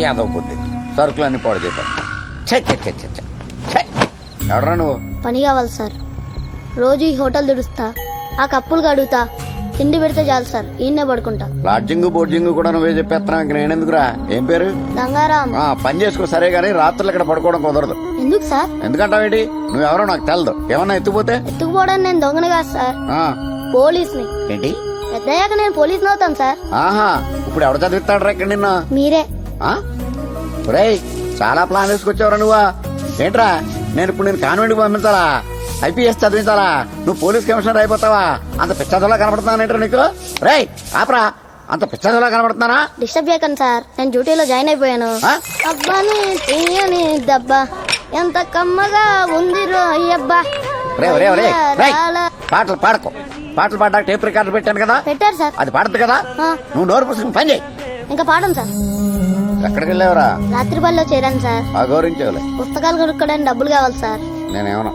ఏదో బుద్ధి సరుకులన్నీ పాడు చేశాను. ఎవడరా నువ్వు? పని కావాలి సార్. రోజు ఈ హోటల్ దుడుస్తా, ఆ కప్పులు కడుగుతా, తిండి పెడితే చాలు సార్. ఈయన్నే పడుకుంటా. లాడ్జింగ్ బోర్జింగ్ కూడా నువ్వే చెప్పేస్తున్నా. ఇంక నేనెందుకురా? ఏం పేరు? గంగారాం. పని చేసుకో సరే గానీ రాత్రులు ఇక్కడ పడుకోవడం కుదరదు. ఎందుకు సార్? ఎందుకంటావేంటి? నువ్వెవరో నాకు తెలదు. ఏమన్నా ఎత్తుకుపోతే? ఎత్తుకుపోవడానికి నేను దొంగని కాదు సార్, పోలీస్ని. ఏంటి? పెద్దయ్యాక నేను పోలీస్ని అవుతాను సార్. ఆహా, ఇప్పుడు ఎవడ చదివిస్తాడు ఇక్కడ నిన్న? మీరే. రేయ్, చాలా ప్లాన్ వేసుకొచ్చావురా నువ్వా? ఏంట్రా, నేను ఇప్పుడు నేను కాన్వెంట్ కి పంపించాలా? ఐపీఎస్ చదివించాలా? నువ్వు పోలీస్ కమిషనర్ అయిపోతావా? అంత పిచ్చదోలా కనబడుతున్నానేంట్రా నీకు? రేయ్ ఆపరా, అంత పిచ్చదోలా కనబడుతున్నానా? డిస్టర్బ్ చేయకండి సార్, నేను డ్యూటీలో జాయిన్ అయిపోయాను. అబ్బాని తీయని దబ్బా ఎంత కమ్మగా ఉంది రోయ్యబ్బా. పాటలు పాడకు. పాటలు పాడడానికి టేప్ రికార్డు పెట్టాను కదా. పెట్టారు సార్. అది పాడదు కదా. నువ్వు నోరు పుస్తకం పని చేయి. ఇంకా పాడను సార్. ఎక్కడికి వెళ్ళావరా? రాత్రి బల్లో చేరాను సార్. గౌరవించలే. పుస్తకాలు కొనుక్కోడానికి డబ్బులు కావాలి సార్. నేనేమన్నా?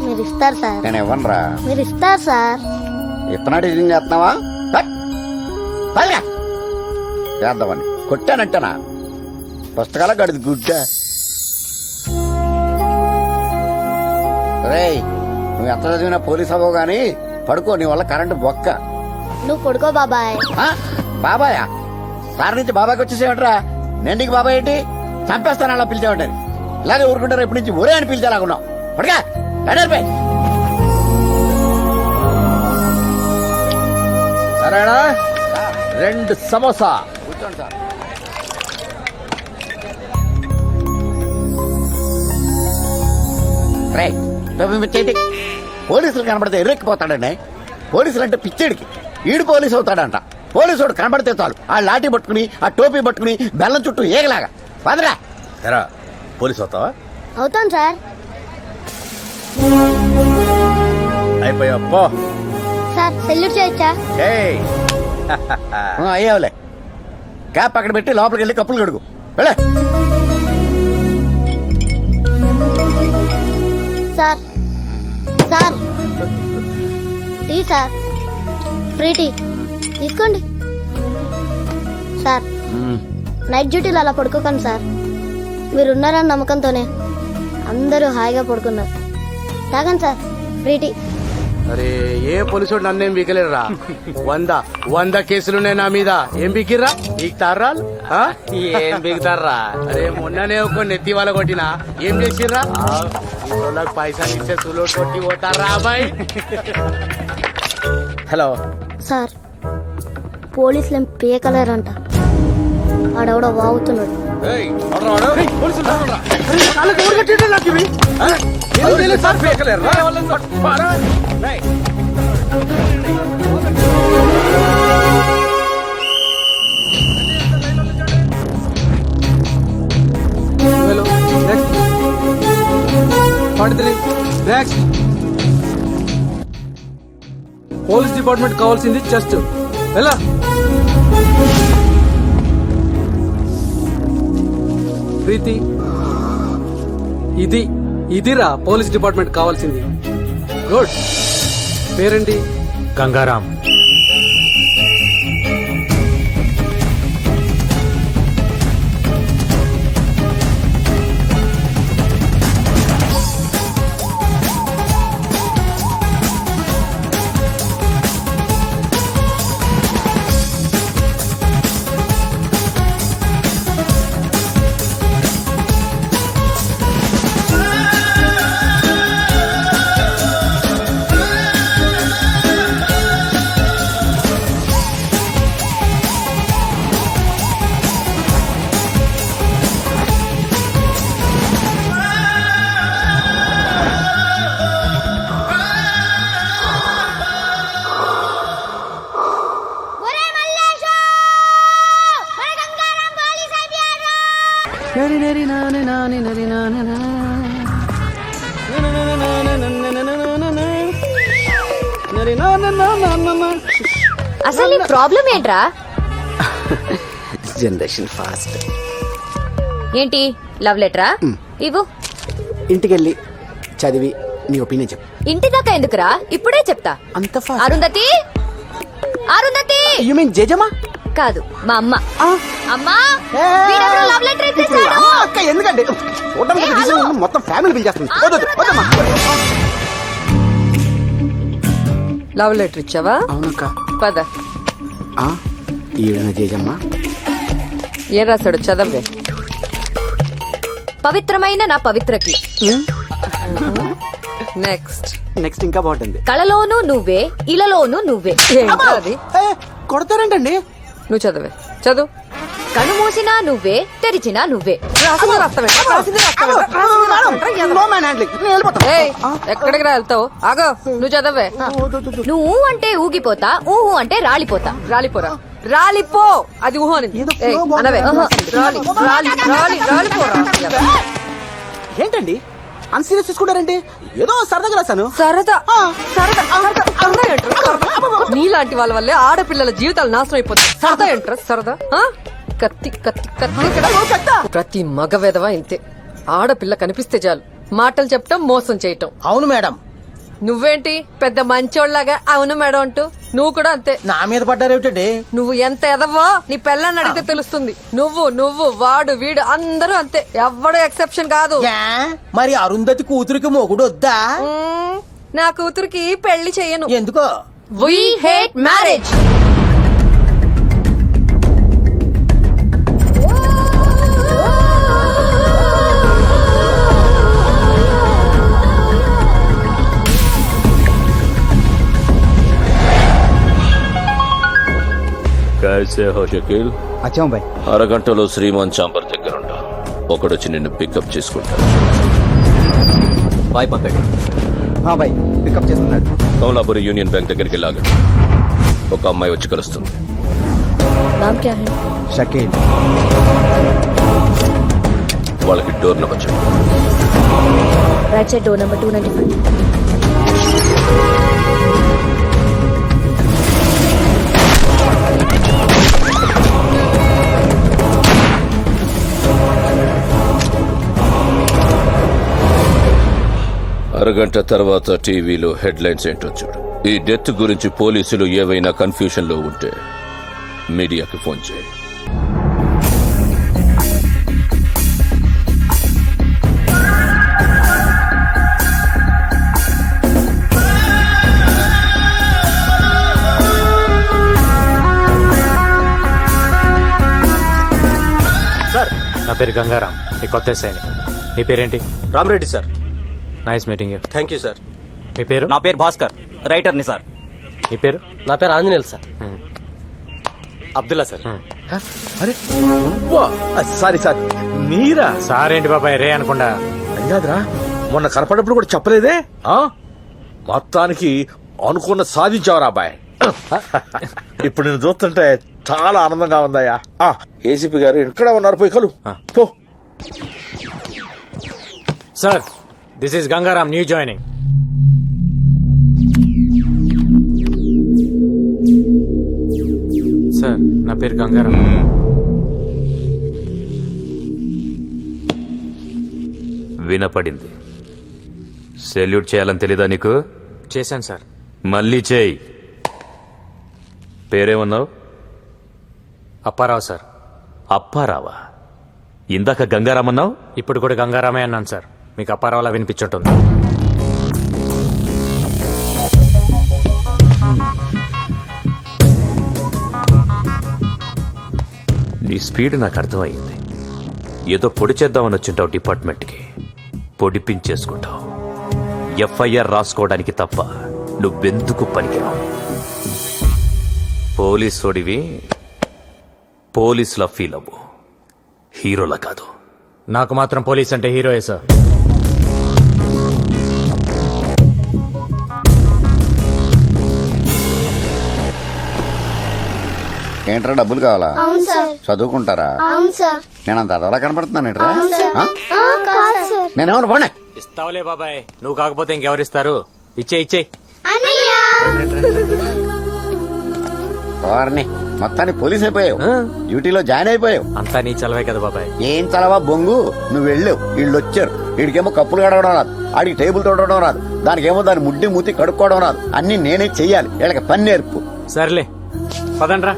మీరు ఇస్తారు సార్. నేను ఇవ్వనురా. మీరు ఇస్తారు సార్. ఇత్తనా టీచింగ్ చేస్తున్నావా? చేద్దామని కొట్టానంటనా? పుస్తకాల గడిది గుడ్డ. రేయ్, నువ్వు ఎంత చదివినా పోలీస్ అవ్వవు గానీ పడుకో, నీ వల్ల కరెంటు బొక్క. నువ్వు పడుకో బాబాయ్. బాబాయా? సార్ నుంచి బాబాయ్కి వచ్చేసేమంటరా? నేను నీకు బాబాయ్ ఏంటి? చంపేస్తాను అలా పిలిచేవాడి. ఇలాగే ఊరుకుంటారు ఎప్పటి నుంచి ఒరే అని పిలిచేలాగున్నావు. పడగా నడిపై. సరేనా? 2 సమోసా. కూర్చోండి సార్. రే, పోలీసులు కనబడితే ఎర్రెక్కిపోతాడండి. పోలీసులు అంటే పిచ్చేడికి. ఈడు పోలీసు అవుతాడంట. పోలీసుడు కనబడితే చాలు ఆ లాఠీ పట్టుకుని, ఆ టోపీ పట్టుకుని బెల్లం చుట్టూ ఏగలాగా పదరా. ఎరా, పోలీసు అవుతావా? అవుతాను సార్. అయిపోయా పో. సార్ సెల్యూట్ చేయొచ్చా? అయ్యావులే. క్యాప్ అక్కడ పెట్టి లోపలికి వెళ్ళి కప్పులు కడుగు. వెళ్ళే. Sir sir tea sir, free tea తీసుకోండి. సార్ నైట్ డ్యూటీలో అలా పడుకోకండి సార్. మీరున్నారన్న నమ్మకంతోనే అందరూ హాయిగా పడుకున్నారు. తాగండి సార్, ఫ్రీ టీ. అరే, ఏ పోలీసు నన్నేం బీకలేరురా. 100 కేసులున్నాయి నా మీద. ఏం బీకిర్రా? బీక్తారా? ఏం బీకుతారా? అరే, మొన్ననే ఒక నెత్తి వాళ్ళ కొట్టినా. ఏం చేసిర్రా? వాళ్ళకి పైసలు ఇచ్చే సులోట్ కొట్టి పోతారా అబ్బాయి? హలో సార్, పోలీసులు ఏం పీకలేరంట. ఆడెవడో వాగుతున్నాడు. పోలీస్ డిపార్ట్మెంట్ కావాల్సింది జస్ట్ ఎలా? ప్రీతి, ఇదిరా పోలీస్ డిపార్ట్మెంట్ కావాల్సింది. గుడ్. పేరేంటి? గంగారాం. అసలు నీ ప్రాబ్లం ఏంట్రా? Generation fast. ఏంటి లవ్ లెటరా? ఇవ్వు. ఇంటికెళ్ళి చదివి నీ ఒపీనియన్ చెప్పు. ఇంటి దాకా ఎందుకురా, ఇప్పుడే చెప్తా. అంత fast? Arundhati, Arundhati. You mean Jejamma? కాదు, మా అమ్మ. అమ్మా, వీడెవరో లవ్ లెటర్ చూడడానికి ఒక reason ఉంది, మొత్తం ఫ్యామిలీ బిల్ చేస్తుంది. వద్దు, వద్దమ్మా. లవ్ లెటర్ ఇచ్చావా? అవునక్క. పద. ఈవిడ జేజమ్మా. ఏం రాశాడు చదవే. పవిత్రమైన నా పవిత్రకి. నెక్స్ట్. నెక్స్ట్ ఇంకా బాగుంటుంది. కళలోనూ నువ్వే, ఇలలోనూ నువ్వే. ఏంట్రా అది? కొడతారేంటండి? నువ్వు చదవే. చదువు. కను మూసినా నువ్వే, తెరిచినా నువ్వే. రాసింది రాస్తావేంట్రా? రాసింది రాస్తావేంట్రా? ఏయ్, ఎక్కడికి రా వెళ్తావు? ఆగో, నువ్వు చదవే. నువ్వు అంటే ఊగిపోతా, ఊహు అంటే రాలిపోతా. రాలిపోరా. రాలిపో. అది ఊహ అని. ఏయ్, అనవే. రాలి రాలి రాలి రాలిపోరా. ఏంటండి అన్సీరియస్ తీసుకుంటారండి? ఏదో సరదాగా రాశాను. సరదా సరదా సరదా సరదా ఏంట్రా? సరదా. నీలాంటి వాళ్ళ వల్లే ఆడపిల్లల జీవితాలు నాశనం అయిపోతాయి. సరదా ఏంట్రా? సరదా. కత్తి కత్తి కత్తి. ప్రతి మగ వెధవ ఇంతే. ఆడపిల్ల కనిపిస్తే చాలు మాటలు చెప్పటం, మోసం చేయటం. అవును మేడం. నువ్వేంటి పెద్ద మంచోళ్ళగా అవును మేడం అంటూ? నువ్వు కూడా అంతే. నా మీద పడ్డారేమిటండి? నువ్వు ఎంత ఎదవో నీ పెళ్ళాన్ని అడిగితే తెలుస్తుంది. నువ్వు వాడు వీడు అందరూ అంతే. ఎవ్వడూ ఎక్సెప్షన్ కాదు. యా, మరి అరుంధతి కూతురికి మొగుడు వద్దా? నా కూతురికి పెళ్లి చెయ్యను. ఎందుకో? We hate marriage. कैसे हो शकील? అచ్చా బాయ్. అరగంటలో శ్రీమాన్ చాంబర్ దగ్గర ఉంటా. ఒకడొచ్చి నిన్ను పికప్ చేసుకుంటా. బాయ్ పక్కడి. బాయ్ పికప్ చేస్తున్నాడు. కమలాపురి యూనియన్ బ్యాంక్ దగ్గరికి లాగా ఒక అమ్మాయి వచ్చి కలుస్తుంది. నామ్ క్యా హై? షకీల్. వాళ్ళకి డోర్ నెంబర్ చెప్పు. Right side door number 295. అరగంట తర్వాత టీవీలో హెడ్లైన్స్ ఏంటో చూడు. ఈ డెత్ గురించి పోలీసులు ఏవైనా కన్ఫ్యూషన్ లో ఉంటే మీడియాకి ఫోన్ చేయి. సార్, నా పేరు గంగారాం, ఈ కొత్త సైని. మీ పేరేంటి? Ramareddy sir. Nice meeting you. Thank you sir. మీ పేరు? నా పేరు భాస్కర్, రైటర్ని సార్. మీ పేరు? నా పేరు Anjaneyulu sir. Abdullah sir. Sorry sir, మీరా? సార్ ఏంటి బాబాయ్, రే అనుకుండా. కాదురా, మొన్న కనపడినప్పుడు కూడా చెప్పలేదే. మొత్తానికి అనుకున్న సాధించావరా అబ్బాయి. ఇప్పుడు నేను చూస్తుంటే చాలా ఆనందంగా ఉందయ్యా. ఏసీపీ గారు ఇక్కడ ఉన్నారు, పోయి కలు పో. Sir, this is Gangaram, new joining. Sir, నా పేరు గంగారాం. వినపడింది. సెల్యూట్ చేయాలని తెలీదా నీకు? చేశాను సార్. మళ్ళీ చేయి. పేరేమన్నావు? అప్పారావు సార్. అప్పారావా? ఇందాక గంగారామన్నావు. ఇప్పుడు కూడా గంగారామే అన్నాను సార్. మీకు అప్పారావులా వినిపించుంటుంది. నీ స్పీడ్ నాకు అర్థమైంది. ఏదో పొడి చేద్దామని వచ్చింటావు డిపార్ట్మెంట్కి. పొడిపించేసుకుంటావు. ఎఫ్ఐఆర్ రాసుకోవడానికి తప్ప నువ్వెందుకు పనికిరావు. పోలీసోడివి పోలీసులా ఫీల్ అవ్వు, హీరోలా కాదు. నాకు మాత్రం పోలీస్ అంటే హీరోయే సార్. ఏంట్రా డబ్బులు కావాలా? అవును సార్. చదువుకుంటారా? అవును సార్. నేను అంత అదవలా కనపడుతున్నాను ఏంట్రా? కాదు సార్. నేనేమన్నా పోనీ. ఇస్తావులే బాబాయ్, నువ్వు కాకపోతే ఇంకెవరిస్తారు? ఇచ్చే వారిని మొత్తానికి పోలీస్ అయిపోయావు, డ్యూటీలో జాయిన్ అయిపోయావు. అంతా నీ చలవే కదా బాబాయ్. ఏం చలవా బొంగు, నువ్వు వెళ్ళావు, వీళ్ళు వచ్చారు. వీడికేమో కప్పులు కడగడం రాదు, ఆడికి టేబుల్ తోడడం రాదు, దానికేమో దాని ముడ్డి మూతి కడుక్కోవడం రాదు. అన్ని నేనే చెయ్యాలి. వీళ్ళకి పని నేర్పు. సర్లే పదండ్రా.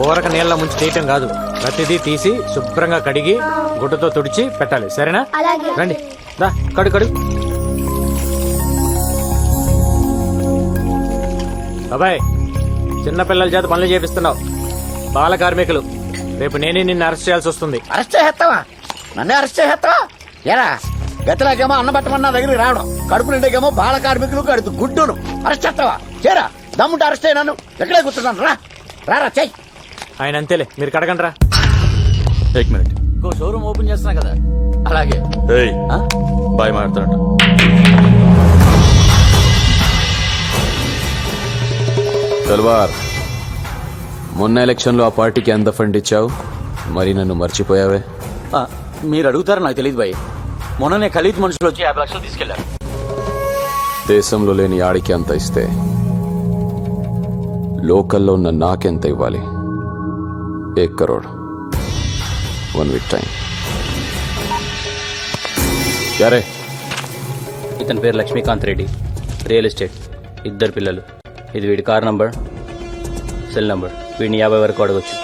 ఓరక నీళ్ళ ముంచి చేయటం కాదు, ప్రతిదీ తీసి శుభ్రంగా కడిగి గుడ్డతో తుడిచి పెట్టాలి, సరేనా? అలాగే. రండి, దా కడు. బాబాయ్, చిన్నపిల్లల చేత పనులు చేపిస్తున్నావు, బాల కార్మికులు. రేపు నేనే నిన్ను అరెస్ట్ చేయాల్సి వస్తుంది. అరెస్ట్ చేస్తావా? నన్నే అరెస్ట్ చేస్తావా? ఎరా గతిలాగేమో అన్న పట్టమన్న దగ్గరికి రావడం, కడుపు నిండేకేమో బాల కార్మికులు కడుపు గుడ్డును అరెస్ట్ చేస్తావా? చేరా, దమ్ముంటే అరెస్ట్ అయ్యాను. ఎక్కడే కూర్చున్నాను, రారా చెయ్యి. ఆయన అంతేలే, మీరు కడగండి రా. ఇంకో షోరూమ్ ఓపెన్ చేస్తున్నా కదా. అలాగే బాయ్ మాట్లాడుతున్నట్టు. తల్వార్, మొన్న ఎలక్షన్ లో ఆ పార్టీకి ఎంత ఫండ్ ఇచ్చావు? మరి నన్ను మర్చిపోయావే? మీరు అడుగుతారో నాకు తెలియదు భయ్. మొన్ననే ఖలీద్ మనుషులు వచ్చి 50 లక్షలు తీసుకెళ్లారు. దేశంలో లేని ఆడికి అంత ఇస్తే లోకల్లో ఉన్న నాకెంత ఇవ్వాలి? 1 కరోడ్. 1 week time. యారే, ఇతని పేరు లక్ష్మీకాంత్ రెడ్డి, రియల్ ఎస్టేట్, 2 పిల్లలు. ఇది వీడి కార్ నంబర్, సెల్ నంబర్. వీడిని 50 వరకు అడగొచ్చు.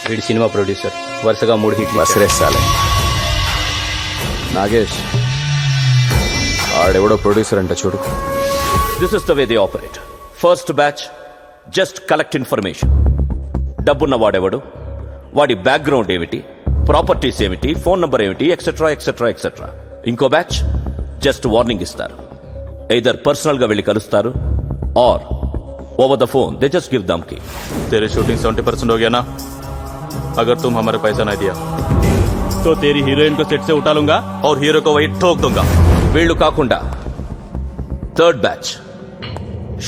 వీడి సినిమా ప్రొడ్యూసర్, వరుసగా 3 హిట్లు. వసరేసాలే. నాగేష్, ఆడెవడో ప్రొడ్యూసర్ అంట చూడు. This is the way they operate. First batch just collect information. డబ్బున్న వాడెవడు, వాడి బ్యాక్గ్రౌండ్ ఏమిటి, ప్రాపర్టీస్ ఏమిటి, ఫోన్ నంబర్ ఏమిటి, ఎక్సెట్రా ఎక్సెట్రా ఎక్సెట్రా. ఇంకో బ్యాచ్ జస్ట్ వార్నింగ్ ఇస్తారు. ఎయిదర్ పర్సనల్ గా వెళ్ళి కలుస్తారు, or over the phone they just give धमकी. तेरी शूटिंग 70% हो गया ना? अगर तुम हमारे पैसा नहीं दिया तो तेरी हीरोइन को सेट से उठा लूंगा और हीरो को वही ठोक दूंगा. వీళ్ళు కాకుండా థర్డ్ బ్యాచ్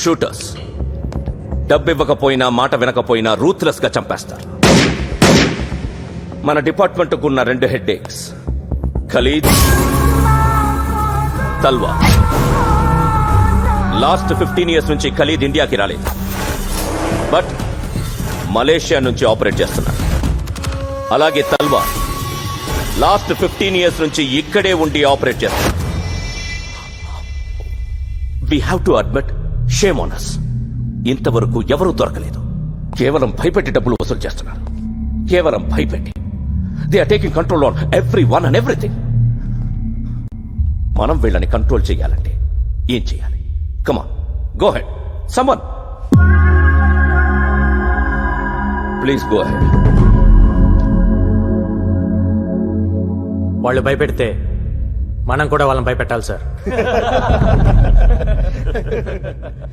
షూటర్స్. డబ్బు ఇవ్వకపోయినా మాట వినకపోయినా రూత్లెస్ గా చంపేస్తారు. మన డిపార్ట్మెంట్ కున్న 2 హెడ్ఏక్స్, ఖలీద్, తల్వార్. లాస్ట్ 15 years నుంచి ఖలీద్ ఇండియాకి రాలేదు, బట్ మలేషియా నుంచి ఆపరేట్ చేస్తున్నారు. అలాగే తల్వార్ లాస్ట్ 15 years నుంచి ఇక్కడే ఉండి ఆపరేట్ చేస్తున్నారు. We have to admit, shame on us. ఇంతవరకు ఎవరూ దొరకలేదు. కేవలం భయపెట్టి డబ్బులు వసూలు చేస్తున్నారు. కేవలం భయపెట్టి. They are taking control on everyone and everything. మనం వీళ్ళని కంట్రోల్ చేయాలంటే ఏం చేయాలి? Come on, go ahead. Someone. Please go ahead. వాళ్ళు భయపెడితే మనం కూడా వాళ్ళని భయపెట్టాలి సార్.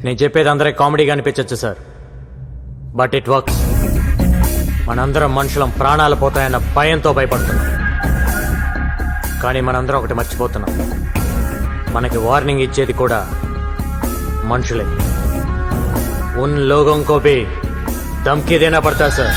నేను చెప్పేది అందరికి కామెడీగా అనిపించచ్చు సార్, బట్ ఇట్ వర్క్స్. మనందరం మనుషులం ప్రాణాలు పోతాయన్న భయంతో భయపడుతున్నాం. కానీ మనందరం ఒకటి మర్చిపోతున్నాం, మనకి వార్నింగ్ ఇచ్చేది కూడా మనుషులే. उन लोगों को भी धमकी देना पड़ता है सर.